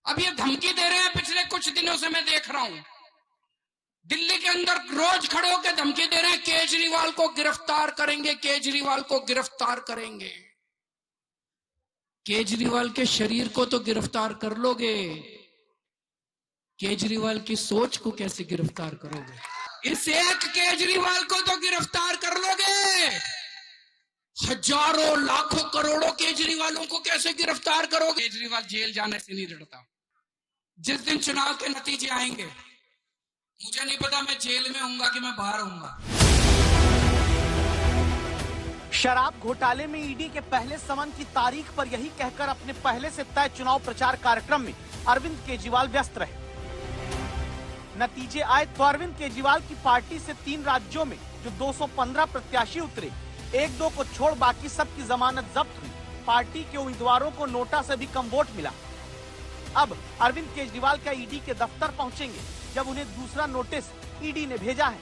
अब ये धमकी दे रहे हैं, पिछले कुछ दिनों से मैं देख रहा हूं दिल्ली के अंदर रोज खड़े होकर धमकी दे रहे हैं, केजरीवाल को गिरफ्तार करेंगे, केजरीवाल को गिरफ्तार करेंगे। केजरीवाल के शरीर को तो गिरफ्तार कर लोगे, केजरीवाल की सोच को कैसे गिरफ्तार करोगे? इस एक केजरीवाल को तो गिरफ्तार कर लोगे, हजारों लाखों करोड़ों केजरीवालों को कैसे गिरफ्तार करोगे? केजरीवाल जेल जाने से नहीं डरता। जिस दिन चुनाव के नतीजे आएंगे, मुझे नहीं पता मैं जेल में होऊंगा कि मैं बाहर होऊंगा। शराब घोटाले में ईडी के पहले समन की तारीख पर यही कहकर अपने पहले से तय चुनाव प्रचार कार्यक्रम में अरविंद केजरीवाल व्यस्त रहे। नतीजे आए तो अरविंद केजरीवाल की पार्टी से 3 राज्यों में जो 215 प्रत्याशी उतरे, 1-2 को छोड़ बाकी सबकी जमानत जब्त हुई। पार्टी के उम्मीदवारों को नोटा से भी कम वोट मिला। अब अरविंद केजरीवाल का ईडी के दफ्तर पहुंचेंगे, जब उन्हें दूसरा नोटिस ईडी ने भेजा है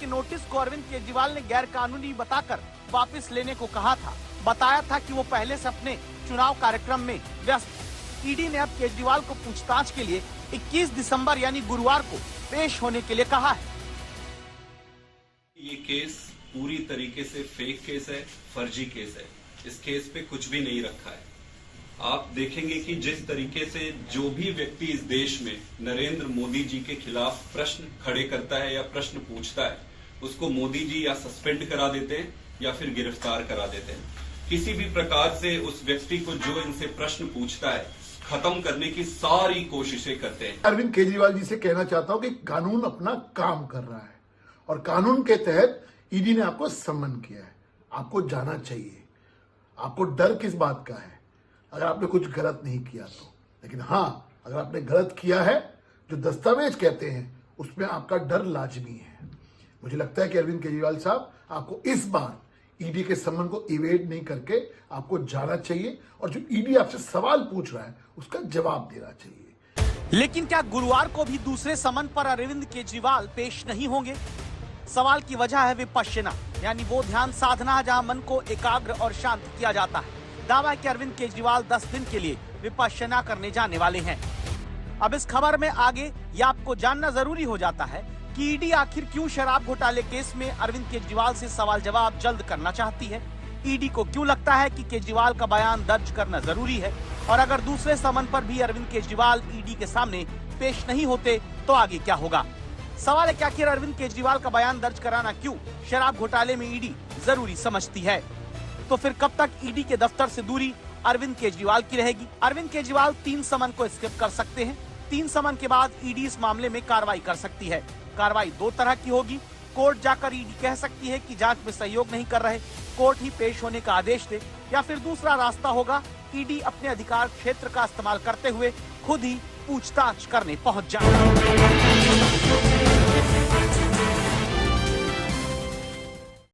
कि नोटिस को अरविंद केजरीवाल ने गैर कानूनी बताकर वापस लेने को कहा था। बताया था कि वो पहले से अपने चुनाव कार्यक्रम में व्यस्त। ईडी ने अब केजरीवाल को पूछताछ के लिए 21 दिसंबर यानी गुरुवार को पेश होने के लिए कहा है। ये केस पूरी तरीके से फेक केस है, फर्जी केस है। इस केस पे कुछ भी नहीं रखा है। आप देखेंगे कि जिस तरीके से जो भी व्यक्ति इस देश में नरेंद्र मोदी जी के खिलाफ प्रश्न खड़े करता है या प्रश्न पूछता है, उसको मोदी जी या सस्पेंड करा देते हैं या फिर गिरफ्तार करा देते हैं। किसी भी प्रकार से उस व्यक्ति को जो इनसे प्रश्न पूछता है, खत्म करने की सारी कोशिशें करते हैं। अरविंद केजरीवाल जी से कहना चाहता हूं कि कानून अपना काम कर रहा है और कानून के तहत ईडी ने आपको सम्मन किया है। आपको जाना चाहिए। आपको डर किस बात का है? अगर आपने कुछ गलत नहीं किया तो। लेकिन हाँ, अगर आपने गलत किया है, जो दस्तावेज कहते हैं उसमें आपका डर लाजमी है। मुझे लगता है कि अरविंद केजरीवाल साहब, आपको इस बार ईडी के सम्मन को इवेड नहीं करके आपको जाना चाहिए और जो ईडी आपसे सवाल पूछ रहा है उसका जवाब देना चाहिए। लेकिन क्या गुरुवार को भी दूसरे समन पर अरविंद केजरीवाल पेश नहीं होंगे? सवाल की वजह है विपश्यना, यानी वो ध्यान साधना जहां मन को एकाग्र और शांत किया जाता है। दावा है कि अरविंद केजरीवाल 10 दिन के लिए विपश्यना करने जाने वाले हैं। अब इस खबर में आगे ये आपको जानना जरूरी हो जाता है कि ईडी आखिर क्यों शराब घोटाले केस में अरविंद केजरीवाल से सवाल जवाब जल्द करना चाहती है। ईडी को क्यों लगता है कि केजरीवाल का बयान दर्ज करना जरूरी है, और अगर दूसरे समन पर भी अरविंद केजरीवाल ईडी के सामने पेश नहीं होते तो आगे क्या होगा। सवाल है कि आखिर अरविंद केजरीवाल का बयान दर्ज कराना क्यों शराब घोटाले में ईडी जरूरी समझती है। तो फिर कब तक ईडी के दफ्तर से दूरी अरविंद केजरीवाल की रहेगी? अरविंद केजरीवाल 3 समन को स्किप कर सकते हैं। 3 समन के बाद ईडी इस मामले में कार्रवाई कर सकती है। कार्रवाई 2 तरह की होगी। कोर्ट जाकर ईडी कह सकती है कि जांच में सहयोग नहीं कर रहे, कोर्ट ही पेश होने का आदेश दे, या फिर दूसरा रास्ता होगा, ईडी अपने अधिकार क्षेत्र का इस्तेमाल करते हुए खुद ही पूछताछ करने पहुंच जाए।